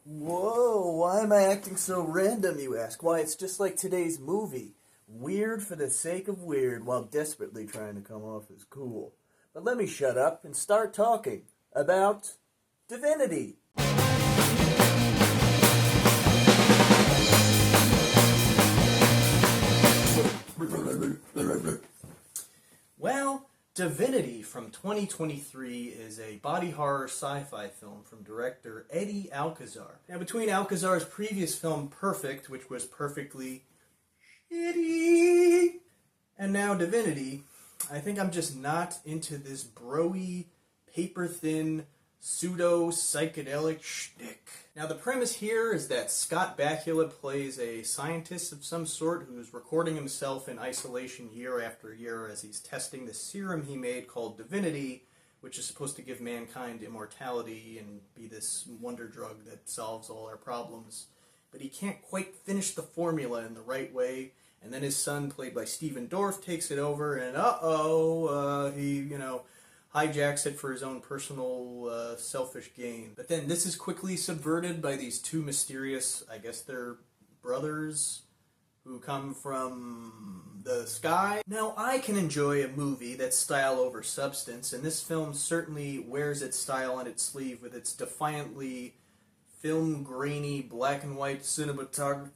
Whoa, why am I acting so random, you ask? Why, it's just like today's movie. Weird for the sake of weird while desperately trying to come off as cool. But let me shut up and start talking about Divinity. Well, Divinity from 2023 is a body horror sci-fi film from director Eddie Alcazar. Now, between Alcazar's previous film Perfect, which was perfectly shitty, and now Divinity, I think I'm just not into this bro-y, paper-thin, pseudo-psychedelic shtick. Now, the premise here is that Scott Bakula plays a scientist of some sort who's recording himself in isolation year after year as he's testing the serum he made called Divinity, which is supposed to give mankind immortality and be this wonder drug that solves all our problems. But he can't quite finish the formula in the right way, and then his son, played by Stephen Dorff, takes it over, and he hijacks it for his own personal selfish gain. But then this is quickly subverted by these two mysterious, I guess they're brothers, who come from the sky. Now, I can enjoy a movie that's style over substance, and this film certainly wears its style on its sleeve with its defiantly film-grainy black and white cinematography.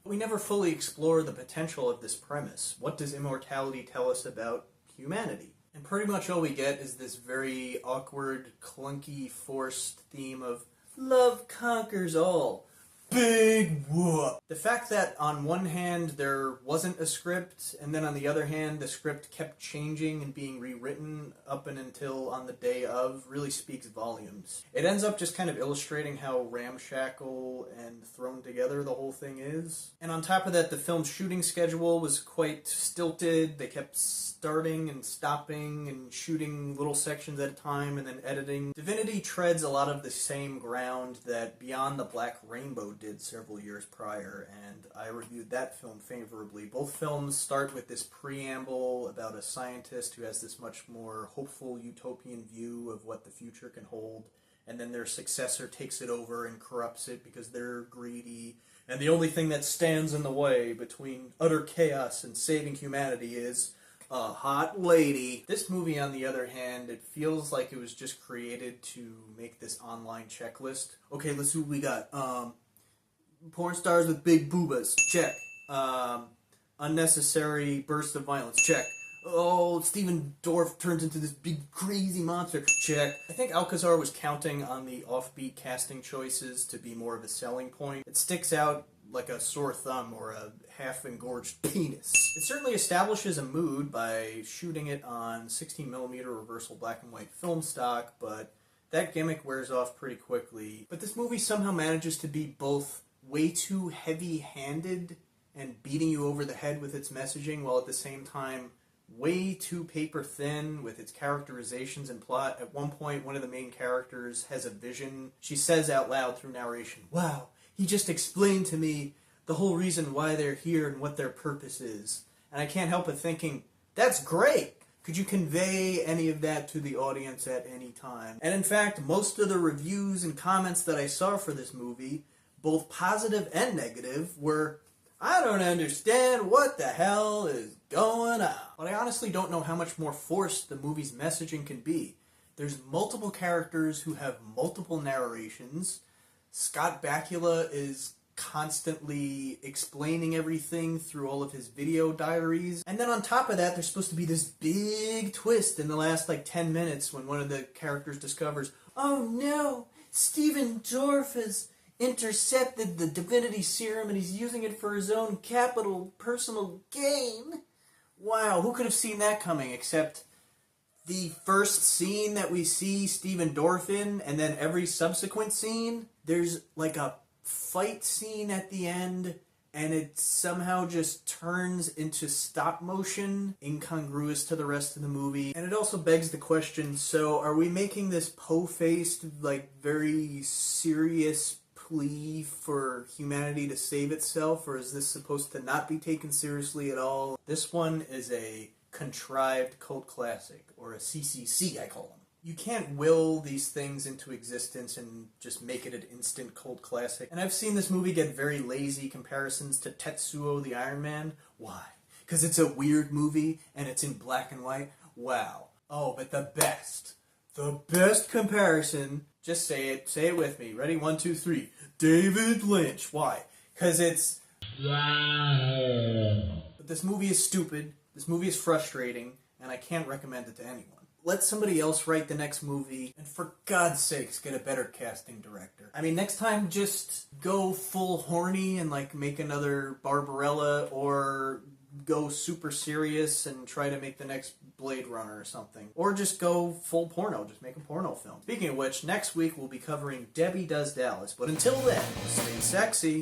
We never fully explore the potential of this premise. What does immortality tell us about humanity? And pretty much all we get is this very awkward, clunky, forced theme of love conquers all. Big whoop. The fact that on one hand there wasn't a script, and then on the other hand the script kept changing and being rewritten up and until on the day of really speaks volumes. It ends up just kind of illustrating how ramshackle and thrown together the whole thing is. And on top of that, the film's shooting schedule was quite stilted. They kept starting and stopping and shooting little sections at a time and then editing. Divinity treads a lot of the same ground that Beyond the Black Rainbow did several years prior, and I reviewed that film favorably. Both films start with this preamble about a scientist who has this much more hopeful utopian view of what the future can hold, and then their successor takes it over and corrupts it because they're greedy, and the only thing that stands in the way between utter chaos and saving humanity is a hot lady. This movie, on the other hand, it feels like it was just created to make this online checklist. Okay, let's see what we got. Porn stars with big boobas, check. Unnecessary burst of violence, check. Oh, Stephen Dorff turns into this big crazy monster, check. I think Alcazar was counting on the offbeat casting choices to be more of a selling point. It sticks out like a sore thumb or a half-engorged penis. It certainly establishes a mood by shooting it on 16mm reversal black and white film stock, but that gimmick wears off pretty quickly. But this movie somehow manages to be both way too heavy-handed and beating you over the head with its messaging, while at the same time way too paper-thin with its characterizations and plot. At one point, one of the main characters has a vision. She says out loud through narration, "Wow, he just explained to me the whole reason why they're here and what their purpose is." And I can't help but thinking, that's great! Could you convey any of that to the audience at any time? And in fact, most of the reviews and comments that I saw for this movie, both positive and negative, were, I don't understand what the hell is going on. But I honestly don't know how much more forced the movie's messaging can be. There's multiple characters who have multiple narrations. Scott Bakula is constantly explaining everything through all of his video diaries. And then on top of that, there's supposed to be this big twist in the last 10 minutes when one of the characters discovers, oh no, Stephen Dorff has intercepted the Divinity serum and he's using it for his own capital personal gain. Wow, who could have seen that coming except the first scene that we see Stephen Dorff in, and then every subsequent scene? There's a fight scene at the end, and it somehow just turns into stop motion, incongruous to the rest of the movie. And it also begs the question, so are we making this po-faced, very serious plea for humanity to save itself, or is this supposed to not be taken seriously at all? This one is a contrived cult classic, or a CCC I call them. You can't will these things into existence and just make it an instant cult classic. And I've seen this movie get very lazy comparisons to Tetsuo the Iron Man. Why? Because it's a weird movie and it's in black and white? Wow. Oh, but the best comparison, just say it with me. Ready? 1, 2, 3. David Lynch. Why? Because it's... But this movie is stupid, this movie is frustrating, and I can't recommend it to anyone. Let somebody else write the next movie, and for God's sakes, get a better casting director. I mean, next time, just go full horny and, like, make another Barbarella, or go super serious and try to make the next Blade Runner or something. Or just go full porno, just make a porno film. Speaking of which, next week we'll be covering Debbie Does Dallas, but until then, stay sexy.